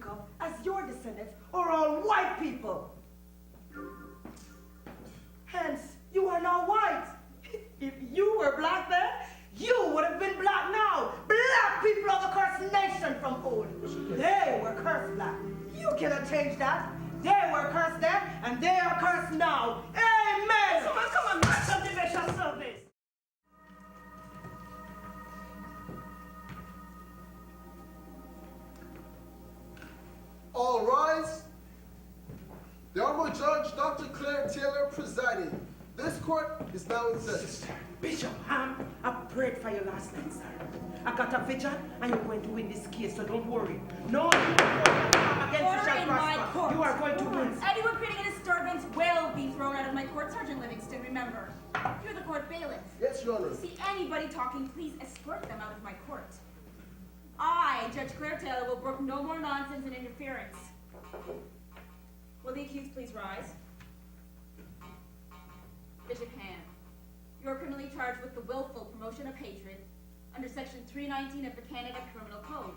speak of as your descendants are all white people. Hence, you are now white. If you were black then, you would have been black now. Black people are the cursed nation from old. They were cursed black. You cannot change that. They were cursed then, and they are cursed now. Amen. Someone come and match up the division service. All rise. The Honorable Judge Dr. Claire Taylor presiding. This court is now in session. Bishop Ham, I prayed for you last night, sir. I got a vision, and you're going to win this case, so don't worry. No, against you shall prosper. You are going to win. Anyone creating a disturbance will be thrown out of my court, Sergeant Livingston. Remember, you're the court bailiff. Yes, Your Honor. If you see anybody talking, please escort them out of my court. I, Judge Claire Taylor, will brook no more nonsense and interference. Will the accused please rise? Bishop Ham, you are criminally charged with the willful promotion of hatred under Section 319 of the Canada Criminal Code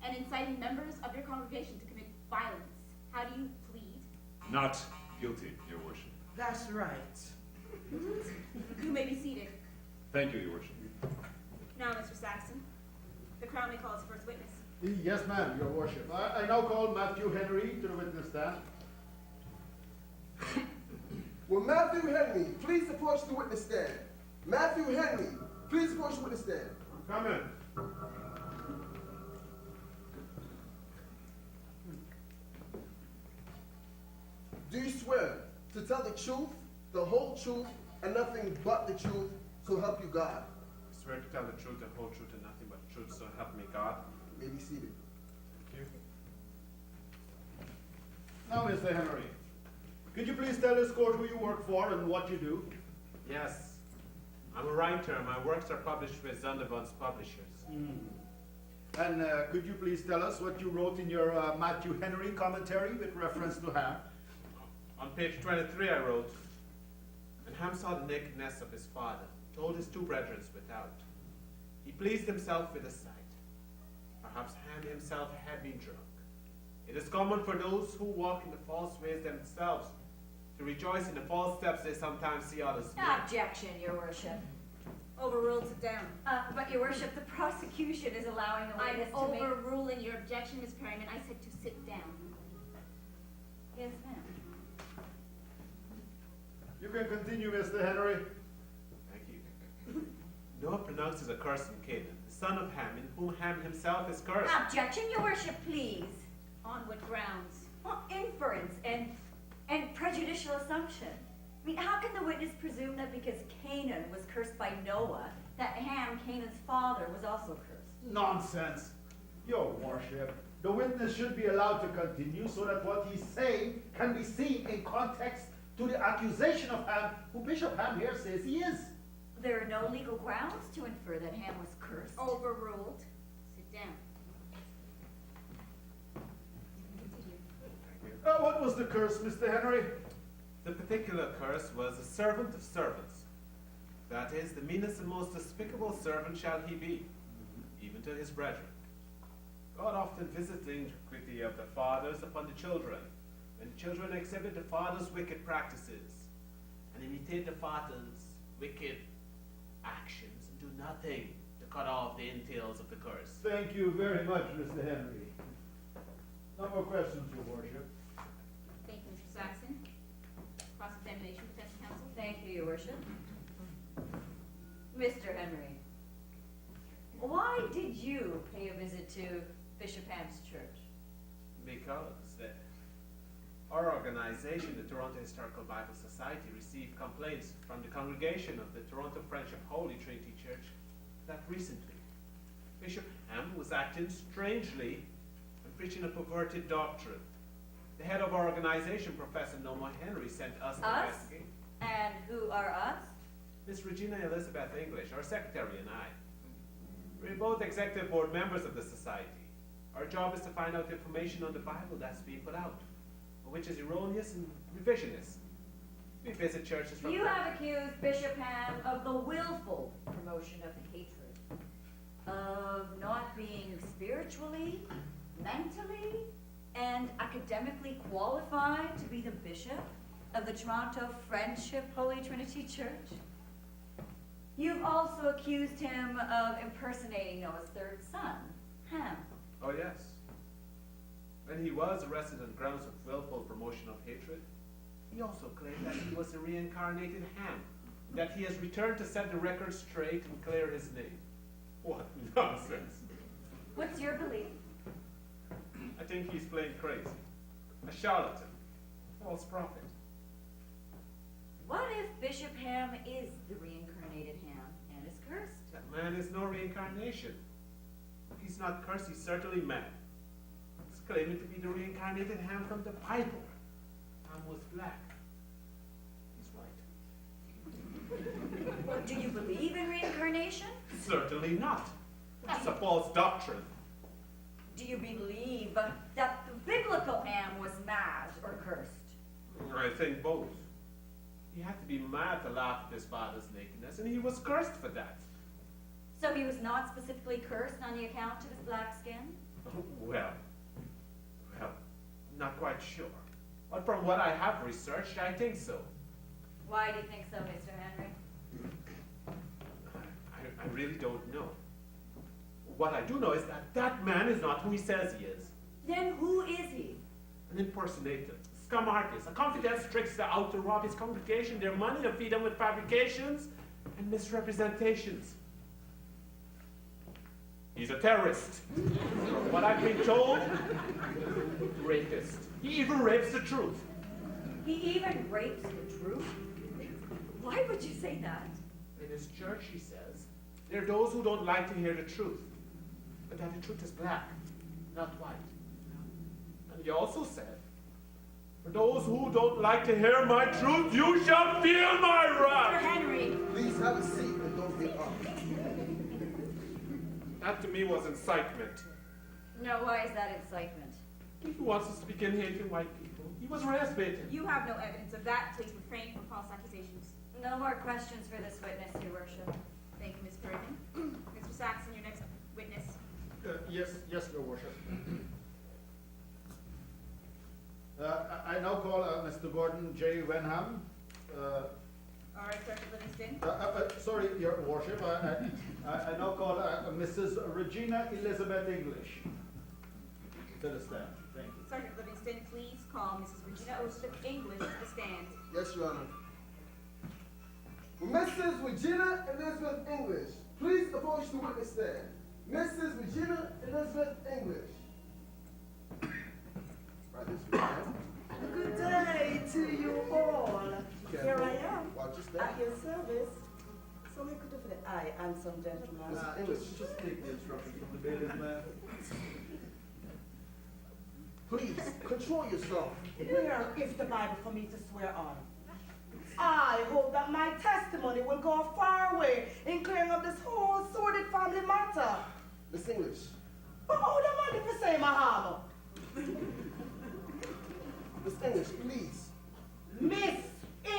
and inciting members of your congregation to commit violence. How do you plead? Not guilty, Your Worship. That's right. You may be seated. Thank you, Your Worship. Now, Mr. Saxon, the Crown may call its first witness. Yes, ma'am, Your Worship. I now call Matthew Henry to the witness stand. Will Matthew Henry please approach the witness stand? Matthew Henry, please approach the witness stand. Come in. Do you swear to tell the truth, the whole truth, and nothing but the truth, so help you God? I swear to tell the truth, the whole truth, and nothing but the truth, so help me God. You may be seated. Thank you. Now, Mr. Henry, could you please tell this court who you work for and what you do? Yes, I'm a writer. My works are published with Zondervan's Publishers. And could you please tell us what you wrote in your Matthew Henry commentary with reference to Ham? On page 23 I wrote, "And Ham saw the nakedness of his father, told his two brethren without. He pleased himself with the sight. Perhaps Ham himself had been drunk. It is common for those who walk in the false ways themselves to rejoice in the false steps they sometimes see others make." Objection, Your Worship. Overruled, sit down. But Your Worship, the prosecution is allowing the I'm witness to make... overruling your objection, Miss Perryman. I said to sit down. Yes, ma'am. You can continue, Mr. Henry. Thank you. Noah pronounces a curse on Canaan, the son of Ham, in whom Ham himself is cursed. Objection, Your Worship, please. On what grounds? Well, inference and prejudicial assumption. I mean, how can the witness presume that because Canaan was cursed by Noah, that Ham, Canaan's father, was also cursed? Nonsense. Your Worship, the witness should be allowed to continue so that what he's saying can be seen in context to the accusation of Ham, who Bishop Ham here says he is. There are no legal grounds to infer that Ham was cursed. Overruled. Sit down. Continue. What was the curse, Mr. Henry? The particular curse was a servant of servants. That is, the meanest and most despicable servant shall he be, even to his brethren. God often visits the iniquity of the fathers upon the children, when the children exhibit the father's wicked practices, and imitate the father's wicked actions, and do nothing to cut off the entails of the curse. Thank you very much, Mr. Henry. No more questions, Your Worship. Thank you, Mr. Saxon. Cross-examination, defense counsel. Thank you, Your Worship. Mr. Henry, why did you pay a visit to Bishop Ham's church? Because our organization, the Toronto Historical Bible Society, received complaints from the congregation of the Toronto Friendship Holy Trinity Church that recently Bishop Ham was acting strangely and preaching a perverted doctrine. The head of our organization, Professor Noah Henry, sent us to Us? investigate. And who are us? Miss Regina Elizabeth English, our secretary, and I. We're both executive board members of the society. Our job is to find out information on the Bible that's being put out, which is erroneous and revisionist. We visit churches from... You have accused Bishop Ham of the willful promotion of hatred, of not being spiritually mentally and academically qualified to be the bishop of the Toronto Friendship Holy Trinity Church? You've also accused him of impersonating Noah's third son, Ham. Oh, yes. When he was arrested on grounds of willful promotion of hatred, he also claimed that he was a reincarnated Ham, that he has returned to set the record straight and clear his name. What nonsense. What's your belief? I think he's playing crazy. A charlatan. A false prophet. What if Bishop Ham is the reincarnated Ham and is cursed? That man is no reincarnation. He's not cursed, he's certainly mad. He's claiming to be the reincarnated Ham from the Bible. Ham was black. He's right. Do you believe in reincarnation? Certainly not. That's a false doctrine. Do you believe that the biblical Ham was mad or cursed? I think both. He had to be mad to laugh at his father's nakedness, and he was cursed for that. So he was not specifically cursed on the account of his black skin? Well, not quite sure. But from what I have researched, I think so. Why do you think so, Mr. Henry? I really don't know. What I do know is that that man is not who he says he is. Then who is he? An impersonator, scum artist, a confidence trickster out to rob his congregation, their money, to feed them with fabrications and misrepresentations. He's a terrorist. From what I've been told, rapist. He even rapes the truth. He even rapes the truth? Why would you say that? In his church, he says, there are those who don't like to hear the truth, but that the truth is black, not white. And he also said, for those who don't like to hear my truth, you shall feel my Mr. wrath. Henry, Please have a seat and don't get up. That to me was incitement. No, why is that incitement? He wants us to begin hating white people. He was race-baiting. you have no evidence of that. Please refrain from false accusations. No more questions for this witness, Your Worship. Thank you, Ms. Bergen. Mr. Saxon, your next witness. Yes, Your Worship. I now call Mr. Gordon J. Wenham. All right, Sergeant Livingston. Sorry, Your Worship. I now call Mrs. Regina Elizabeth English to the stand. Thank you. Sergeant Livingston, please call Mrs. Regina Elizabeth English to the stand. Yes, Your Honor. Mrs. Regina Elizabeth English, please approach the witness stand. Mrs. Regina Elizabeth English. Right this way, ma'am. Good day to you all. Here I am, Watch your at step. your service. So we could do for the eye, handsome gentleman. Mrs. English, Just take the instructions from the bailiff, man. please control yourself. Where is the Bible for me to swear on? I hope that my testimony will go a far way in clearing up this whole sordid family matter. Miss English, But how the man if you say my hammer? Miss English, please. Miss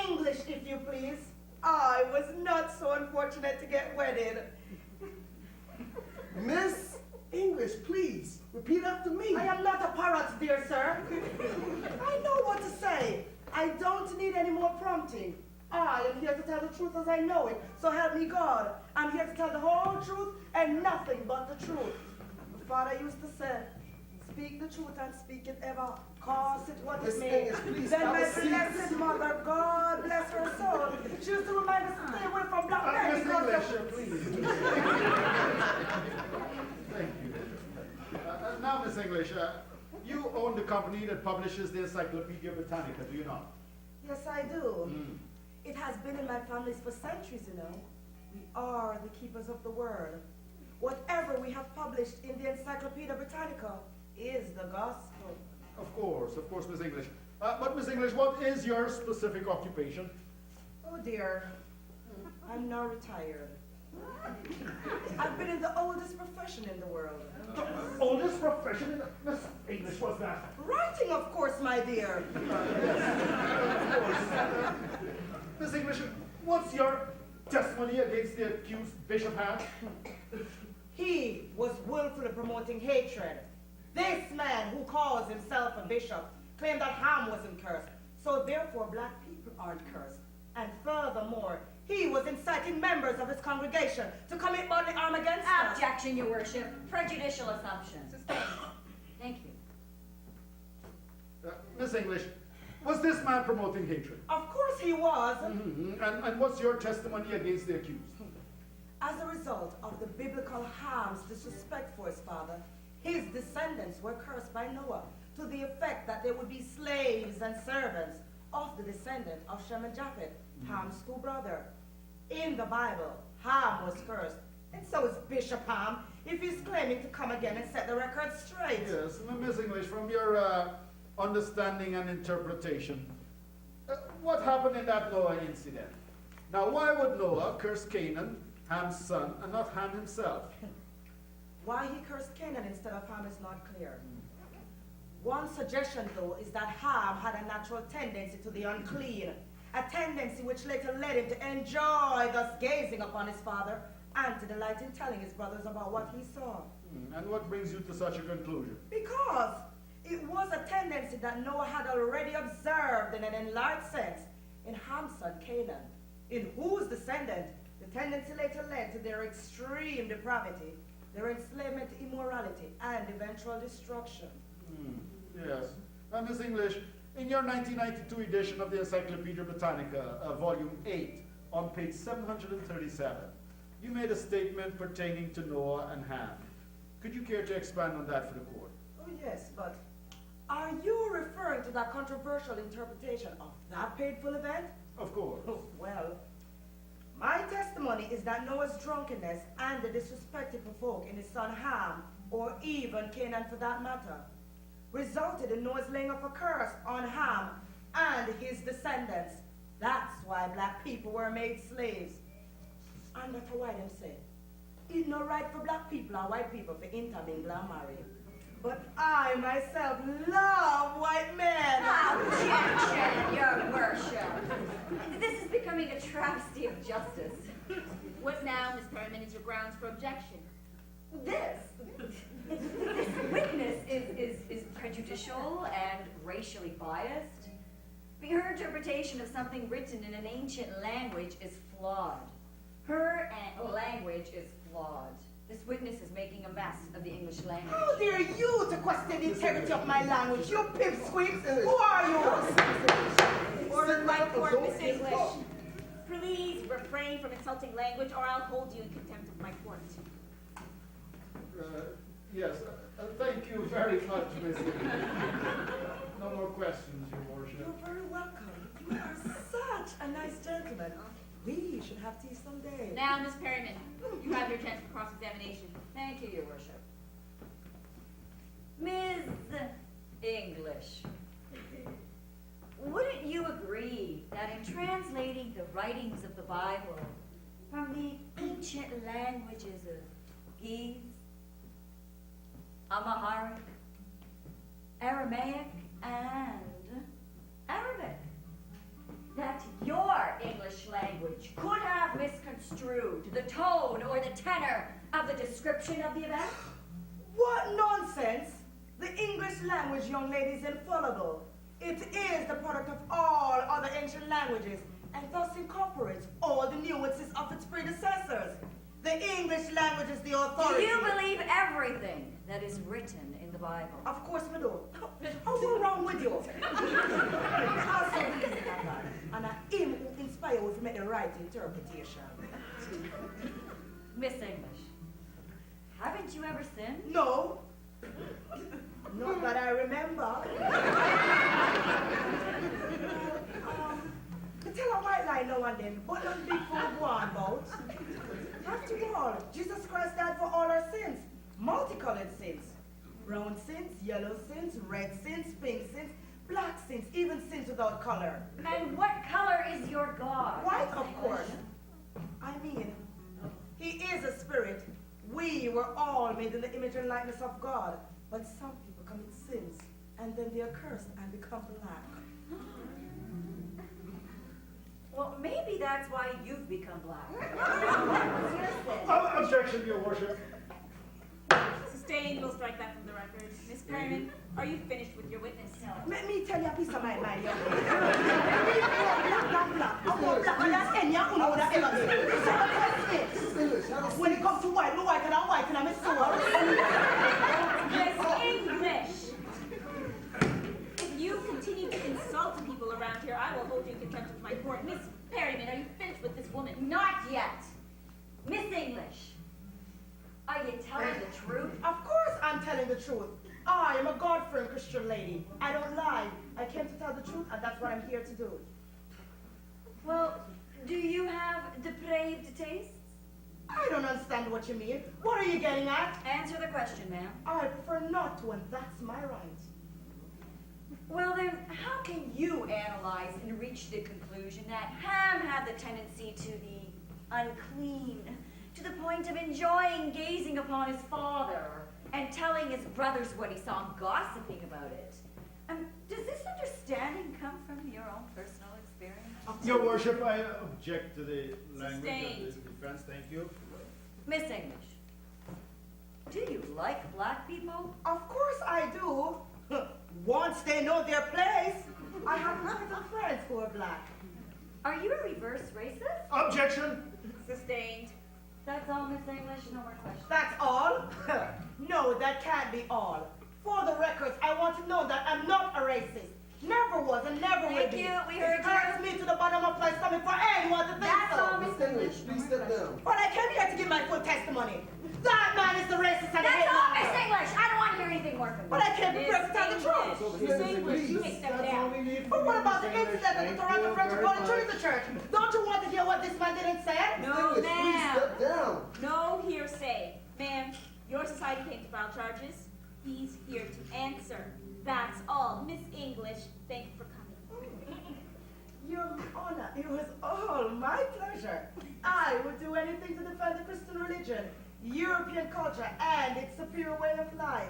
English, if you please. I was not so unfortunate to get wedded. Miss English, please. Repeat after me. I am not a parrot, dear sir. I know what to say. I don't need any more prompting. I am here to tell the truth as I know it. So help me God. I'm here to tell the whole truth and nothing but the truth. My father used to say, speak the truth and speak it ever. Cause it what Miss it may. English, please Then have my a seat. blessed mother, God bless her soul, she used to remind us to stay away from black men Miss because English, of- please. Thank you. Now, Miss English, you own the company that publishes the Encyclopedia Britannica, do you not? Yes, I do. It has been in my families for centuries, you know. We are the keepers of the word. Whatever we have published in the Encyclopedia Britannica is the gospel. Of course, Miss English. But Miss English, what is your specific occupation? Oh dear, I'm now retired. I've been in the oldest profession in the world. The oldest profession in Miss English was that? Writing, of course, my dear. Miss English, what's your testimony against the accused Bishop Ham? He was willfully promoting hatred. This man who calls himself a bishop claimed that Ham wasn't cursed, so therefore black people aren't cursed. And furthermore, he was inciting members of his congregation to commit bodily harm against us. Objection, your worship. Prejudicial assumption. Thank you. Miss English, was this man promoting hatred? Of course he was. And what's your testimony against the accused? As a result of the biblical Ham's disrespect for his father, his descendants were cursed by Noah to the effect that they would be slaves and servants of the descendant of Shem and Japheth, Ham's two brother. In the Bible, Ham was cursed, and so is Bishop Ham, if he's claiming to come again and set the record straight. Yes, Miss English, from your understanding and interpretation, what happened in that Noah incident? Now, why would Noah curse Canaan, Ham's son, and not Ham himself? Why he cursed Canaan instead of Ham is not clear. One suggestion, though, is that Ham had a natural tendency to the unclean, a tendency which later led him to enjoy thus gazing upon his father and to delight in telling his brothers about what he saw. And what brings you to such a conclusion? Because it was a tendency that Noah had already observed in an enlarged sense in Ham's son Canaan, in whose descendant the tendency later led to their extreme depravity, their enslavement to immorality, and eventual destruction. Yes. Miss English, in your 1992 edition of the Encyclopedia Britannica, volume 8, on page 737, you made a statement pertaining to Noah and Ham. Could you care to expand on that for the court? Oh yes, but are you referring to that controversial interpretation of that painful event? Of course. Well, my testimony is that Noah's drunkenness and the disrespect he provoked in his son Ham, or even Canaan for that matter, resulted in Noah's laying of a curse on Ham and his descendants. That's why black people were made slaves. And that's why them say, it's no right for black people and white people to intermingle and marry. But I myself love white men. Objection, your worship. This is becoming a travesty of justice. What now, Miss Perriman, is your grounds for objection? This witness is prejudicial and racially biased. Her interpretation of something written in an ancient language is flawed. Her language is flawed. This witness is making a mess of the English language. How dare you to question the integrity of my language, you pipsqueaks? Who are you? Ordered by court, Miss English. Please refrain from insulting language, or I'll hold you in contempt of my court. Yes, thank you very much, Miss English. No more questions, Your Worship. You're very welcome. You are such a nice gentleman. We should have tea someday. Now, Miss Perriman, you have your chance for cross-examination. Thank you, your worship. Ms. English, wouldn't you agree that in translating the writings of the Bible from the ancient languages of Ge'ez, Amharic, Aramaic, and Arabic, that your English language could have misconstrued the tone or the tenor of the description of the event? What nonsense! The English language, young lady, is infallible. It is the product of all other ancient languages and thus incorporates all the nuances of its predecessors. The English language is the Do authority. you believe everything that is written in the Bible? Of course we do. What's wrong with you? Also, and I him who inspire you to make the right interpretation. Miss English, haven't you ever sinned? No. Not that I remember. Tell a white lie now and then, but not big for one about. After all, Jesus Christ died for all our sins, multicolored sins. Brown sins, yellow sins, red sins, pink sins, black sins, even sins without color. And what color is your God? White, of course. I mean, he is a spirit. We were all made in the image and likeness of God. But some people commit sins, and then they are cursed and become black. Well, maybe that's why you've become black. Objection, Your Worship. Sustained, we'll strike that from the record. Miss Perryman, are you finished with your witness? Let me tell you a piece of my mind, young lady. I'm black. I'm more blacker than any of you would have ever seen. So trust me. Miss English, have a When seat. it comes to white, me white and I'm white and I'm a soul. Miss English! If you continue to insult people around here, I will hold you in contempt of my court. Miss Perryman, are you finished with this woman? Not yet. Miss English, are you telling the truth? Of course I'm telling the truth. I am a God-fearing Christian lady. I don't lie. I came to tell the truth, and that's what I'm here to do. Well, do you have depraved tastes? I don't understand what you mean. What are you getting at? Answer the question, ma'am. I prefer not to, and that's my right. Well then, how can you analyze and reach the conclusion that Ham had the tendency to the unclean, to the point of enjoying gazing upon his father and telling his brothers what he saw and gossiping about it? Does this understanding come from your own personal experience? Your worship, I object to the language Sustained. of the defense. Thank you. Miss English, do you like black people? Of course I do. Once they know their place. I have lots of friends who are black. Are you a reverse racist? Objection. Sustained. That's all, Miss English. No more questions. That's all? No, that can't be all. For the records, I want to know that I'm not a racist. Never was and never will Thank be. you. We heard It hurts you. me to the bottom of my stomach for anyone to think That's so. all, Miss Miss English, English. please step down. But I came here to give my full testimony. That man is the racist and the That's all, Miss hate English. I don't want to hear anything more from you. But I came prepared to tell the truth. Miss English, you may step That's all down. we need But from what you, about the Miss English. incident at the Thank Toronto you French very Golden much. Trinity Church? Don't you want to hear what this man didn't say? Miss No, English, please ma'am. step down. No hearsay. Ma'am, your society came to file charges. He's here to answer. That's all. Miss English, thank you for coming. Your Honor, it was all my pleasure. I would do anything to defend the Christian religion, European culture, and its superior way of life.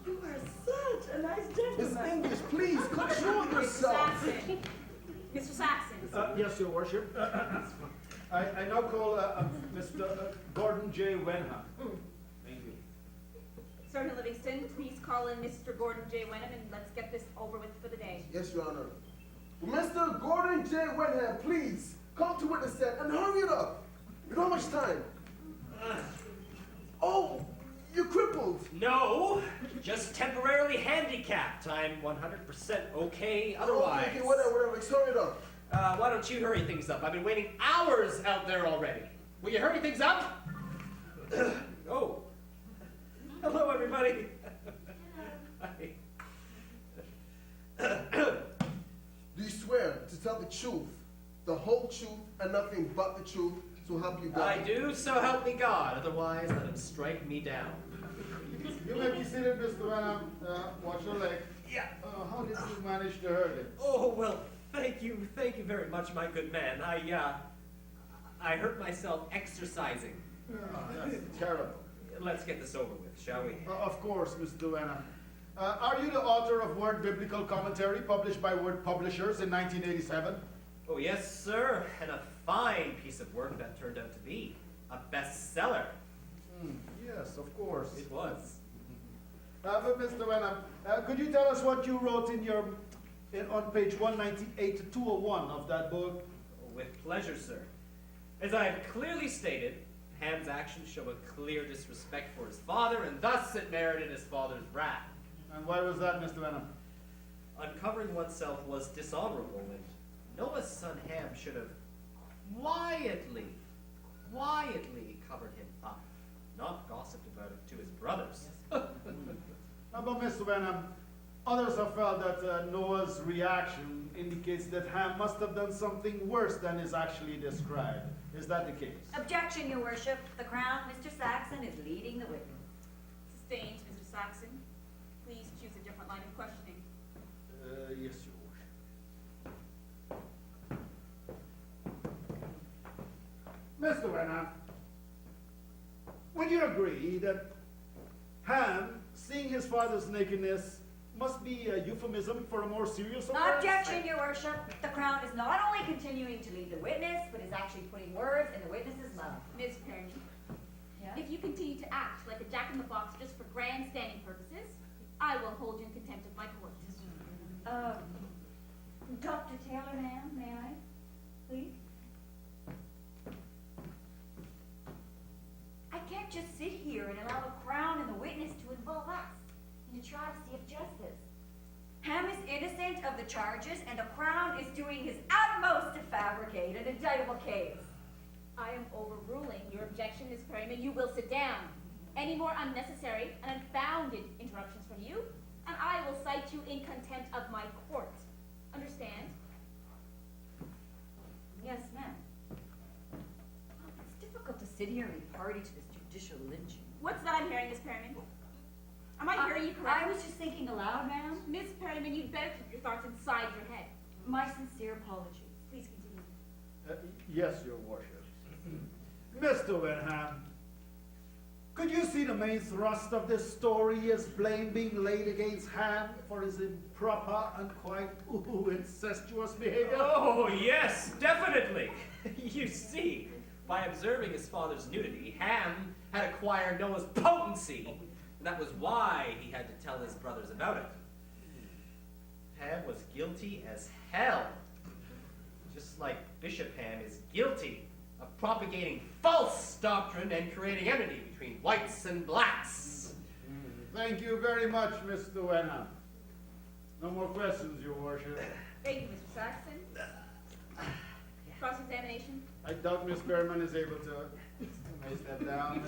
You are such a nice Miss gentleman. English, please control Mr. yourself. Saxon. Mr. Saxon. Yes, your worship. I now call Mr. Gordon J. Wenham. Thank you. Sergeant Livingston, please call in Mr. Gordon J. Wenham and let's get this over with for the day. Yes, Your Honor. Mr. Gordon J. Wenham, please come to witness stand and hurry it up. We don't have much time. Oh, you're crippled. No, just temporarily handicapped. I'm 100% okay otherwise. Okay, whatever. Let's hurry it up. Why don't you hurry things up? I've been waiting hours out there already. Will you hurry things up? Oh. Hello, everybody. Hi. Do you swear to tell the truth, the whole truth, and nothing but the truth, so help you God? I do, so help me God. Otherwise, let him strike me down. You may be seated, Mr. Wenham. Watch your leg. Yeah. How did you manage to hurt it? Oh, well, thank you very much, my good man. I hurt myself exercising. That's terrible. Let's get this over with, shall we? Of course, Mr. Wenham. Are you the author of Word Biblical Commentary, published by Word Publishers in 1987? Oh, yes, sir. And a fine piece of work that turned out to be. A bestseller. Yes, of course. It was. But Mr. Wenham, could you tell us what you wrote on page 198 to 201 of that book? With pleasure, sir. As I have clearly stated, Ham's actions show a clear disrespect for his father, and thus it merited his father's wrath. And why was that, Mr. Wenham? Uncovering oneself was dishonorable, and Noah's son Ham should have quietly covered him up, not gossiped about it to his brothers. But Mr. Wenham, others have felt that Noah's reaction indicates that Ham must have done something worse than is actually described. Is that the case? Objection, Your Worship. The Crown, Mr. Saxon, is leading the witness. Sustained, Mr. Saxon. Please choose a different line of questioning. Yes, Your Worship. Mr. Wenham, would you agree that Ham, seeing his father's nakedness, must be a euphemism for a more serious offense? Objection, Your Worship. The Crown is not only continuing to lead the witness, but is actually putting words in the witness's mouth. Ms. Perry, Yeah? if you continue to act like a jack-in-the-box just for Dr. Taylor, ma'am, may I, please? I can't just sit here and allow the Crown and the witness to involve us in a travesty of justice. Ham is innocent of the charges, and the Crown is doing his utmost to fabricate an indictable case. I am overruling your objection, Ms. Perryman. You will sit down. Any more unnecessary and unfounded interruptions from you, and I will cite you in contempt of my court. Understand? Yes, ma'am. It's difficult to sit here and be party to this judicial lynching. What's that I'm hearing, Ms. Perryman? Am I hearing you correctly? I was just thinking aloud, ma'am. Miss Perryman, you'd better keep your thoughts inside your head. My sincere apologies. Please continue. Yes, Your Worship. Mr. Wenham, could you see the main thrust of this story is blame being laid against Ham for his improper and quite incestuous behavior? Oh, yes, definitely. You see, by observing his father's nudity, Ham had acquired Noah's potency. And that was why he had to tell his brothers about it. Ham was guilty as hell. Just like Bishop Ham is guilty of propagating false doctrine and creating enmity between whites and blacks. Thank you very much, Mr. Wenham. No more questions, Your Worship. Thank you, Mr. Saxon. Cross-examination? I doubt Miss Berman is able to. May I step down?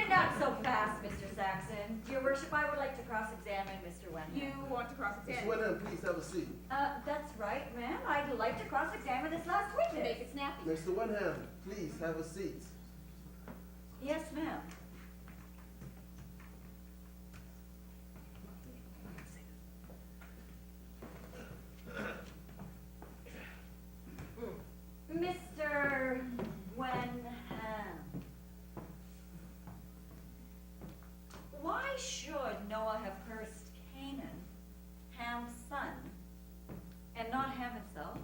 Not so fast, Mr. Saxon. Your Worship, I would like to cross-examine Mr. Wenham. You want to Miss cross-examine? Wenham, please have a seat. That's right, ma'am. I'd like to cross-examine this last To witness. make it snappy. Mr. Wenham, please have a seat. Yes, ma'am. Mr. Wenham, why should Noah have cursed Canaan, Ham's son, and not Ham himself?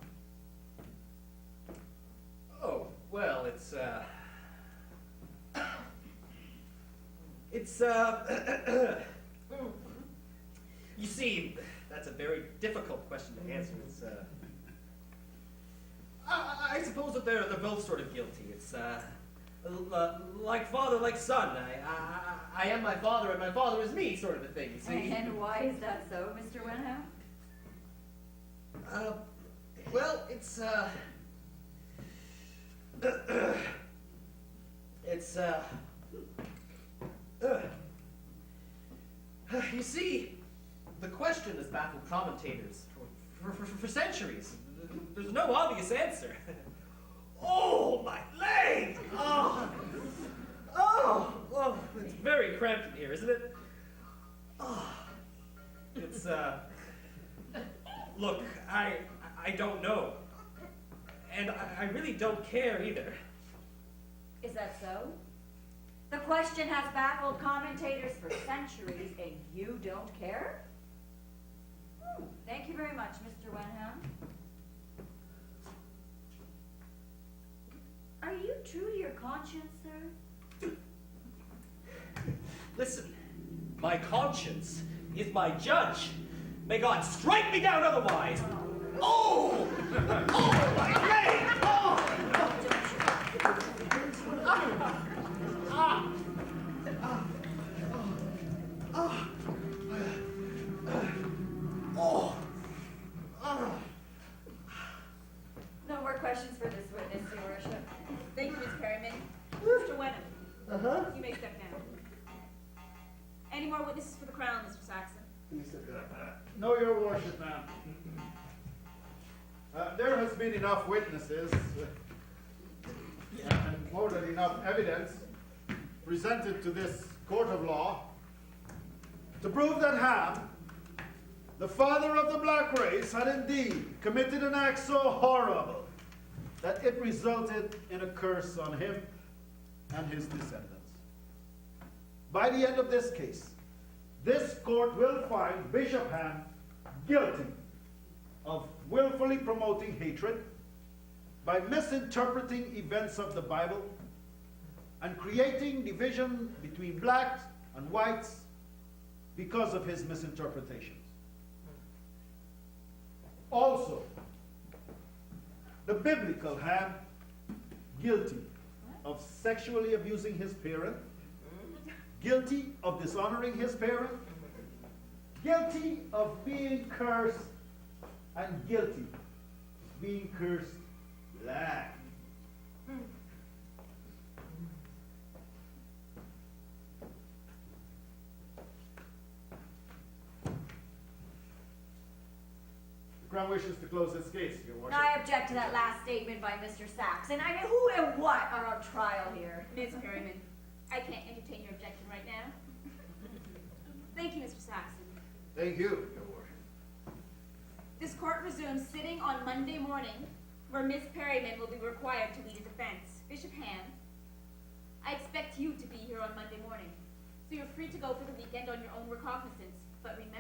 Oh, well, it's you see, that's a very difficult question to answer. It's, I suppose that they're both sort of guilty. It's, like father, like son. I am my father, and my father is me, sort of a thing, you see. And why is that so, Mr. Wenham? Well, it's, you see, the question has baffled commentators for centuries. There's no obvious answer. Oh, my leg! Oh, it's very cramped in here, isn't it? Oh, it's, look, I don't know. And I really don't care either. Is that so? The question has baffled commentators for centuries, and you don't care? Thank you very much, Mr. Wenham. Are you true to your conscience, sir? Listen, my conscience is my judge. May God strike me down otherwise. Oh! Oh, my leg! Oh! No more questions for this witness, Your Worship. Thank you, Miss Perryman. Mr. Wenham, Uh-huh. you may step down. Any more witnesses for the Crown, Mr. Saxon? Please sit down. No, Your Worship, ma'am. There has been enough witnesses and more than enough evidence presented to this court of law to prove that Ham, the father of the black race, had indeed committed an act so horrible that it resulted in a curse on him and his descendants. By the end of this case, this court will find Bishop Ham guilty of willfully promoting hatred by misinterpreting events of the Bible and creating division between blacks and whites because of his misinterpretations. Also, the biblical Ham, guilty of sexually abusing his parent, guilty of dishonoring his parent, guilty of being cursed, and guilty of being cursed black. The Crown wishes to close its case, Your Worship. I object to that last statement by Mr. Saxon. I mean, who and what are on trial here? Ms. Perryman, I can't entertain your objection right now. Thank you, Mr. Saxon. Thank you, Your Worship. This court resumes sitting on Monday morning, where Miss Perryman will be required to lead a defense. Bishop Ham, I expect you to be here on Monday morning, so you're free to go for the weekend on your own recognizance. But remember,